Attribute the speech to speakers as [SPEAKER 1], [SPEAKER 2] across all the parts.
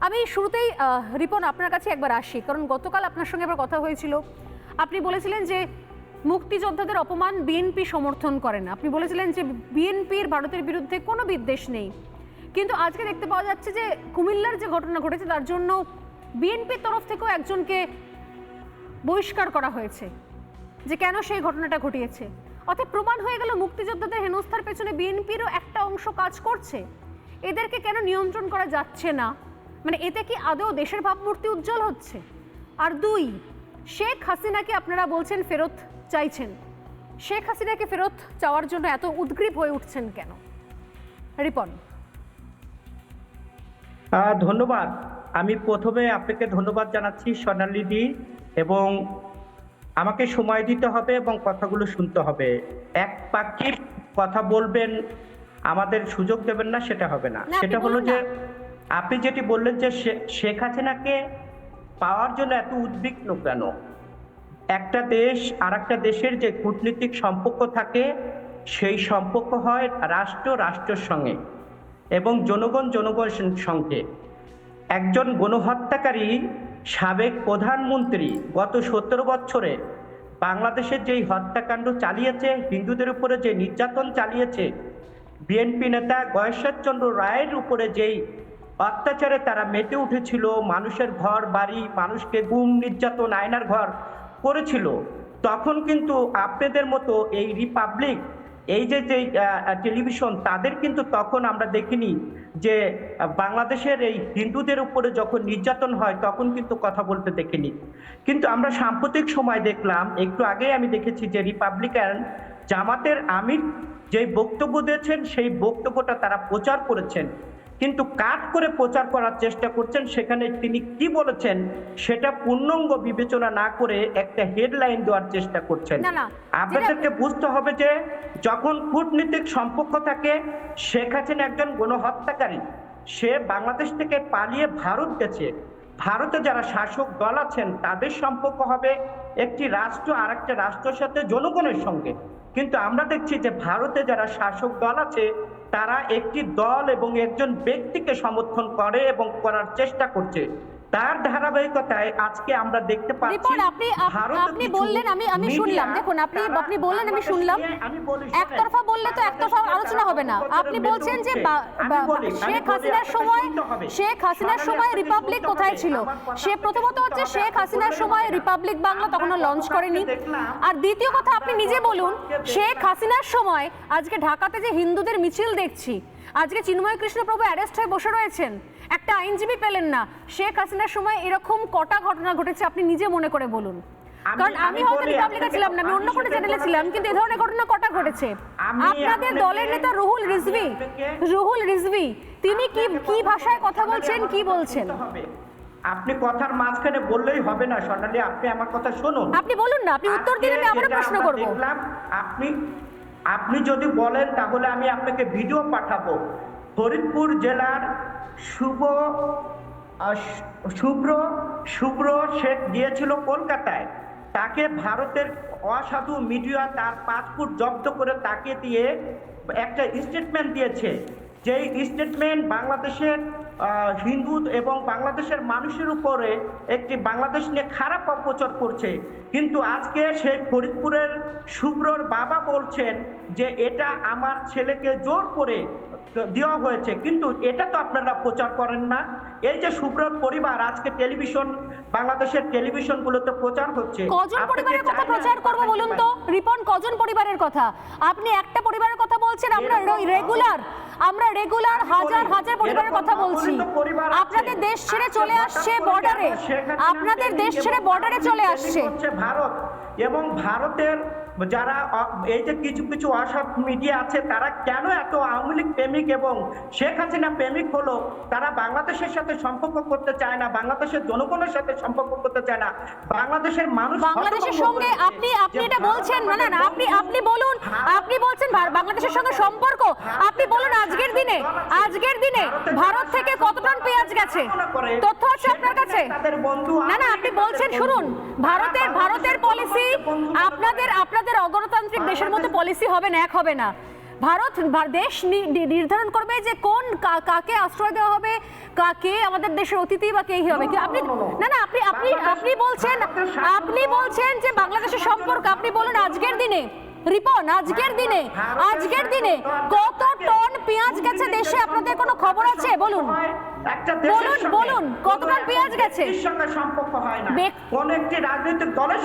[SPEAKER 1] আমি শুরুতেই রিপন আপনার কাছে একবার আসি, কারণ গতকাল আপনার সঙ্গে আবার কথা হয়েছিল। আপনি বলেছিলেন যে মুক্তিযোদ্ধাদের অপমান বিএনপি সমর্থন করে না। আপনি বলেছিলেন যে বিএনপির ভারতের বিরুদ্ধে কোনো বিদ্বেষ নেই, কিন্তু আজকে দেখতে পাওয়া যাচ্ছে যে কুমিল্লার যে ঘটনা ঘটেছে তার জন্য বিএনপির তরফ থেকেও একজনকে বহিষ্কার করা হয়েছে যে কেন সেই ঘটনাটা ঘটিয়েছে। অর্থাৎ প্রমাণ হয়ে গেল মুক্তিযোদ্ধাদের হেনস্থার পেছনে বিএনপিরও একটা অংশ কাজ করছে। এদেরকে কেন নিয়ন্ত্রণ করা যাচ্ছে না? মানে এতে কি আদৌ দেশের ভাবমূর্তি উজ্জ্বল হচ্ছে? আর দুই, শেখ হাসিনাকে আপনারা বলছেন ফেরত চাইছেন, শেখ হাসিনাকে ফেরত চাওয়ার জন্য এত উদ্গ্রীব হয়ে উঠছেন কেন? রিপন।
[SPEAKER 2] ধন্যবাদ। আমি প্রথমে আপনাকে ধন্যবাদ জানাচ্ছি সোনালীদি, এবং আমাকে সময় দিতে হবে এবং কথাগুলো শুনতে হবে। এক পাক্ষিক কথা বলবেন, আমাদের সুযোগ দেবেন না, সেটা হবে না। সেটা হলো যে আপনি যেটি বললেন যে শেখ হাসিনাকে পাওয়ার জন্য এত উদ্বিগ্ন কেন। একটা দেশ আর একটা দেশের যে কূটনীতিক সম্পর্ক থাকে, সেই সম্পর্ক হয় রাষ্ট্র রাষ্ট্রের সঙ্গে এবং জনগণ জনগণের সঙ্গে। একজন গণহত্যাকারী সাবেক প্রধানমন্ত্রী গত 17 বছরে বাংলাদেশের যেই হত্যাকাণ্ড চালিয়েছে, হিন্দুদের উপরে যে নির্যাতন চালিয়েছে, বিএনপি নেতা গয়েশ্বরচন্দ্র রায়ের উপরে যেই অত্যাচারে তারা মেতে উঠেছিল, মানুষের ঘর বাড়ি, মানুষকে গুম নির্যাতন আয়নার ঘর করেছিল, তখন কিন্তু আপনাদের মতো এই রিপাবলিক, এই যে টেলিভিশন, তাদের কিন্তু তখন আমরা দেখিনি যে বাংলাদেশের এই হিন্দুদের উপরে যখন নির্যাতন হয় তখন কিন্তু কথা বলতে দেখিনি। কিন্তু আমরা সাম্প্রতিক সময় দেখলাম, একটু আগে আমি দেখেছি যে রিপাবলিকান জামাতের আমির যে বক্তব্য দিয়েছেন, সেই বক্তব্যটা তারা প্রচার করেছেন, কিন্তু কাট করে প্রচার করার চেষ্টা করছেন। সেখানে তিনি কি বলেছেন সেটা পূর্ণাঙ্গ বিবেচনা না করে একটা হেডলাইন দেওয়ার চেষ্টা করছেন। আপনাদেরকে বুঝতে হবে যে যখন কূটনীতিক সম্পর্ক থাকে, শেখ হাসিনা একজন গণহত্যাকারী, সে বাংলাদেশ থেকে পালিয়ে ভারত গেছে। ভারতে যারা শাসক দল আছেন তাদের সম্পর্ক হবে একটি রাষ্ট্র আর একটা রাষ্ট্রের সাথে জনগণের সঙ্গে। কিন্তু আমরা দেখছি যে ভারতে যারা শাসক দল আছে তারা একটি দল এবং একজন ব্যক্তিকে সমর্থন করে এবং করার চেষ্টা করছে। তার ধারাবাহিকতায় আজকে আমরা দেখতে পাচ্ছি
[SPEAKER 1] আপনি বললেন, আমি শুনলাম, দেখুন আপনি বললেন, আমি শুনলাম, একতরফা বললে তো একতরফা আলোচনা হবে না। আপনি বলছেন যে শেখ হাসিনার সময় রিপাবলিক কোথায় ছিল? সে প্রথমত হচ্ছে শেখ হাসিনার সময় রিপাবলিক বাংলা তখনও লঞ্চ করেনি। আর দ্বিতীয় কথা, আপনি নিজে বলুন, শেখ হাসিনার সময় আজকে ঢাকাতে যে হিন্দুদের মিছিল দেখছি, আজকে চিন্ময় কৃষ্ণ প্রভু অ্যারেস্ট হয়ে বসে রয়েছেন, একটা আইনজীবী পেলেন না। শেখ হাসিনার সময় এরকম কটা ঘটনা ঘটেছে আপনি নিজে মনে করে বলুন। কারণ আমি হয়তো রিপাবলিকে ছিলাম না, আমি অন্য কোনো চ্যানেলে ছিলাম, কিন্তু এই ধরনের ঘটনা কটা ঘটেছে? আপনাদের দলের নেতা রুহুল রিজভী তিনি কি ভাষায় কথা বলছেন, কি বলছেন?
[SPEAKER 2] আপনি কথার মাঝখানে বললেই হবে না সোনালী, আপনি আমার কথা শুনুন।
[SPEAKER 1] আপনি বলুন না, আপনি উত্তর দিলে আমি আবারও প্রশ্ন করব।
[SPEAKER 2] আপনি যদি বলেন তাহলে আমি আপনাকে ভিডিও পাঠাবো। ফরিদপুর জেলার শুভ্র শেখ গিয়েছিল কলকাতায়, তাকে ভারতের অসাধু মিডিয়া তার পাসপোর্ট জব্দ করে তাকে দিয়ে একটা স্টেটমেন্ট দিয়েছে, যেই স্টেটমেন্ট বাংলাদেশের হিন্দু এবং বাংলাদেশের মানুষের উপরে একটি বাংলাদেশ নিয়ে খারাপ অপপ্রচার করছে। কিন্তু আজকে সেই ফরিদপুরের শুভ্রর বাবা বলছেন যে এটা আমার ছেলেকে জোর করে দেওয়া হয়েছে, কিন্তু এটা তো আপনারা প্রচার করেন না। এই যে শুভ্রর পরিবার আজকে বাংলাদেশের টেলিভিশনগুলোতে প্রচার হচ্ছে।
[SPEAKER 1] কজন পরিবারের কথা প্রচার করব বলুন তো রিপন, কজন পরিবারের কথা? আপনি একটা পরিবারের কথা বলছেন, আমরা রেগুলার হাজার হাজার পরিবারের কথা বলছি। আপনাদের দেশ ছেড়ে চলে আসছে বর্ডারে, আপনাদের দেশ ছেড়ে বর্ডারে চলে আসছে
[SPEAKER 2] ভারত। এবং ভারতের যারা এই যে কিছু কিছু অসৎ মিডিয়া আছে, তারা কেন এত আওয়ামী লীগ প্রেমিক এবং শেখ হাসিনা প্রেমিক হলো? তারা বাংলাদেশের সাথে সম্পর্ক করতে চায় না, বাংলাদেশের জনগণের সাথে সম্পর্ক করতে চায় না, বাংলাদেশের মানুষ
[SPEAKER 1] বাংলাদেশের সঙ্গে। আপনি এটা বলছেন না, আপনি বলুন, আপনি বলছেন বাংলাদেশের সঙ্গে সম্পর্ক। আপনি বলুন আজকের দিনে ভারত থেকে কত টন পেঁয়াজ গেছে? তথ্য আছে আপনার কাছে? না, আপনি বলছেন, শুনুন, ভারতের পলিসি আপনাদের অগণতান্ত্রিক দেশের মধ্যে পলিসি হবে না, এক হবে না। ভারত দেশ নির্ধারণ করবে যে কোন কাকে আশ্রয় দেওয়া হবে, কাকে আমাদের দেশের অতিথি বা কে হবে। আপনি না আপনি আপনি আপনি বলছেন যে বাংলাদেশের সম্পর্ক, আপনি বলুন আজকের দিনে রিপন, আজকের দিনে কত টন পেঁয়াজ গেছে দেশে, আপনাদের কোনো খবর আছে? বলুন বলুন কত টন পেঁয়াজ গেছে?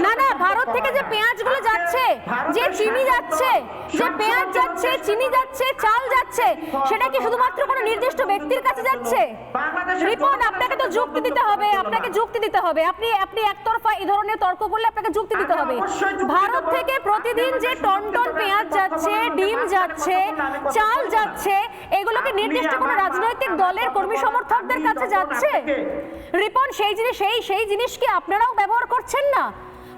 [SPEAKER 1] না ভারত থেকে যে পেঁয়াজগুলো যাচ্ছে, যে চিনি যাচ্ছে, যে পেঁয়াজ যাচ্ছে, চিনি যাচ্ছে, চাল যাচ্ছে, সেটা কি শুধুমাত্র কোনো নির্দিষ্ট ব্যক্তির কাছে যাচ্ছে? রিপন, আপনাকে তো যুক্তি দিতে হবে, আপনি একতরফা এই ধরনের তর্ক করলে আপনাকে যুক্তি দিতে হবে। ভারত থেকে প্রতিদিন যে টন টন পেঁয়াজ যাচ্ছে, ডিম যাচ্ছে, চাল যাচ্ছে, এগুলোকে নির্দিষ্ট কোনো রাজনৈতিক দলের কর্মী সমর্থকদের কাছে যাচ্ছে? রিপন, সেই জিনিস কি আপনারাও ব্যবহার করছেন না?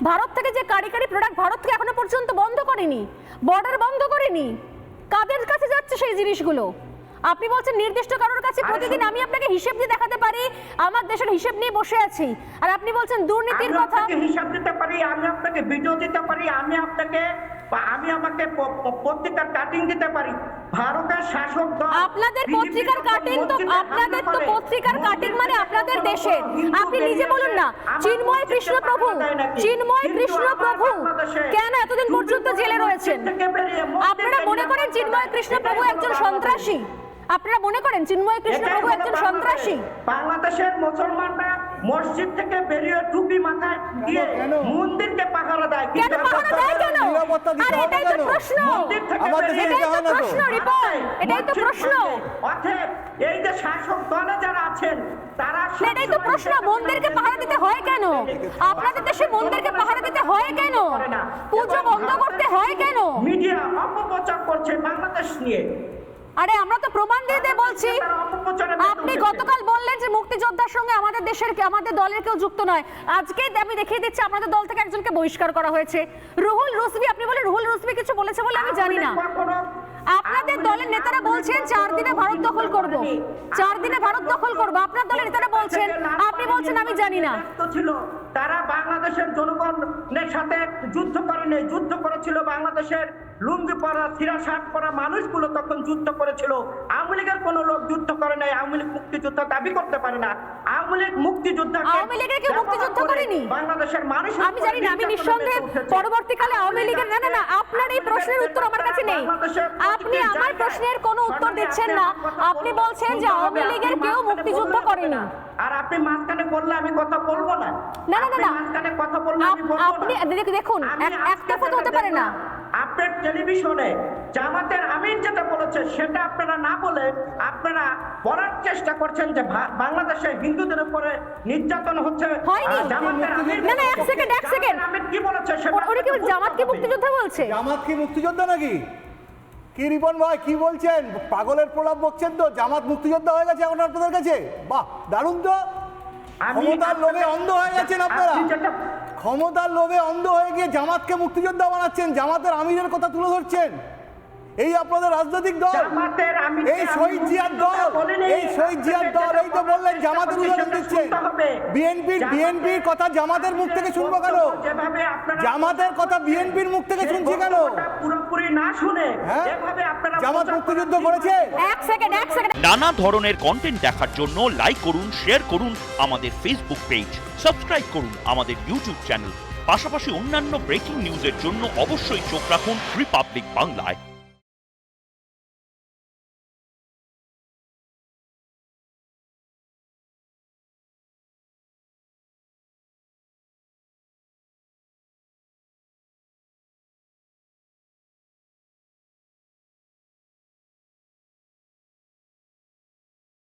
[SPEAKER 1] ভারত থেকে যে কারিগরি প্রোডাক্ট ভারত থেকে এখনো পর্যন্ত বন্ধ করেনি, বর্ডার বন্ধ করেনি, কাদের কাছে যাচ্ছে সেই জিনিসগুলো? আপনি বলছেন নির্দিষ্ট কারোর কাছে। প্রতিদিন আমি আপনাকে হিসেব দিয়ে দেখাতে পারি, আমার দেশের হিসেব নিয়ে বসে আছি, আর আপনি বলছেন দুর্নীতির কথা।
[SPEAKER 2] হিসাব দিতে পারি, আমি আপনাকে ভিডিও দিতে পারি, আমি আমাকে পত্রিকার কাটিং দিতে পারি। ভারতের শাসক দল
[SPEAKER 1] আপনাদের পত্রিকার কাটিং তো পত্রিকার কাটিং মানে আপনাদের দেশে। আপনি নিজে বলুন না, চিন্ময় কৃষ্ণ প্রভু কেন এতদিন পর্যন্ত জেলে রয়েছেন? আপনারা মনে করেন চিন্ময় কৃষ্ণ প্রভু একজন সন্ত্রাসী? আপনারা মনে করেন চিন্ময় কৃষ্ণ প্রভু একজন সন্ত্রাসী?
[SPEAKER 2] বাংলাদেশের মুসলমানরা মসজিদ থেকে বেরিয়ে টুপি মাথায় দিয়ে মন্দিরকে পাহারা দেয়।
[SPEAKER 1] কেন পাহারা দেয়? কেন? আরে এটাই তো প্রশ্ন, রিপন, এটাই তো প্রশ্ন।
[SPEAKER 2] অতএব এই যে শাসক দলে যারা আছেন তারা,
[SPEAKER 1] এটাই তো প্রশ্ন, মন্দিরকে পাহারা দিতে হয় কেন? আপনাদের দেশে মন্দিরকে পাহারা দিতে হয় কেন? পুজো বন্ধ করতে হয় কেন?
[SPEAKER 2] মিডিয়া অপপ্রচার করছে বাংলাদেশ নিয়ে।
[SPEAKER 1] আরে আমরা তো প্রমাণ দিয়ে বলছি। আপনি গতকাল বললেন যে মুক্তিযোদ্ধার সঙ্গে আমাদের দলের কেউ যুক্ত নয়। আজকে আমি দেখিয়ে দিচ্ছি আপনাদের দল থেকে একজনকে বহিষ্কার করা হয়েছে, রুহুল রুসবি। আপনি বলেন রুহুল রুসবি কিছু বলেছে বলে আমি জানি না। আপনাদের দলের নেতারা বলছেন 4 দিনে ভারত দখল করব, 4 দিনে ভারত দখল করব। আপনার দলের নেতারা বলছেন, আপনি বলছেন আমি জানি না।
[SPEAKER 2] তারা বাংলাদেশের জনগণের সাথে যুদ্ধ করেনি, যুদ্ধ করেছিল বাংলাদেশের লুঙ্গি পরা, সিরা শার্ট পরা মানুষগুলো তখন যুদ্ধ করেছিল। আওয়ামী লীগের কোনো লোক যুদ্ধ করে নাই, আওয়ামী লীগ মুক্তিযুদ্ধ দাবি করতে পারে না। আওয়ামী লীগ মুক্তিযুদ্ধ,
[SPEAKER 1] আওয়ামী লীগের কেউ মুক্তিযুদ্ধ করেনি
[SPEAKER 2] বাংলাদেশের মানুষ
[SPEAKER 1] আমি জানি না। আমি নিঃসন্দেহে পরবর্তীকালে আওয়ামী লীগের না আপনার এই প্রশ্নের উত্তর আমার কাছে নেই। আপনি আমার প্রশ্নের কোনো উত্তর দিচ্ছেন না। আপনি বলছেন যে আওয়ামী লীগের কেউ মুক্তিযুদ্ধ করেনি,
[SPEAKER 2] আর আপনি মাঝখানে বললে আমি কথা বলবো না।
[SPEAKER 1] না
[SPEAKER 2] মাঝখানে কথা বললে আমি বলবো না।
[SPEAKER 1] আপনি দেখুন, একতরফা তো হতে পারে না।
[SPEAKER 2] আপনার টেলিভিশনে জামাতের আমির যেটা বলেছে সেটা আপনারা না বলে আপনারা বলার চেষ্টা করছেন যে বাংলাদেশে হিন্দুদের উপরে নির্যাতন হচ্ছে। জামাতের আমির
[SPEAKER 1] এক সেকেন্ড
[SPEAKER 2] আমির কি বলেছে সেটা
[SPEAKER 1] ওরা কি জামাত কি মুক্তিযোদ্ধা বলছে?
[SPEAKER 3] জামাত কি মুক্তিযোদ্ধা নাকি? কি রিপন ভাই কি বলছেন? পাগলের প্রলাপ বকছেন তো। জামাত মুক্তিযোদ্ধা হয়ে গেছে এখন আপনাদের কাছে? বাহ, দারুণ তো। ক্ষমতার লোভে অন্ধ হয়ে গেছেন আপনারা। ক্ষমতার লোভে অন্ধ হয়ে গিয়ে জামাতকে মুক্তিযোদ্ধা বানাচ্ছেন, জামাতের আমিরের কথা তুলে ধরছেন। এই আপনাদের রাজনৈতিক দল, এই শহীদ জিয়ার দল, এই তো বললেন জামাতের উদাহরণ দিচ্ছেন। বিএনপির কথা জামাতের মুখ থেকে শুনবো কেন? জামাতের কথা বিএনপির মুখ থেকে শুনছি কেন?
[SPEAKER 2] পুরোপুরি না শুনে এভাবে আপনারা
[SPEAKER 3] জামাত মুক্তিযুদ্ধ করেছে।
[SPEAKER 1] এক সেকেন্ড
[SPEAKER 4] নানা ধরনের কন্টেন্ট দেখার জন্য লাইক করুন, শেয়ার করুন আমাদের ফেসবুক পেজ, সাবস্ক্রাইব করুন আমাদের ইউটিউব চ্যানেল। পাশাপাশি অন্যান্য ব্রেকিং নিউজের জন্য অবশ্যই চোখ রাখুন রিপাবলিক বাংলায়।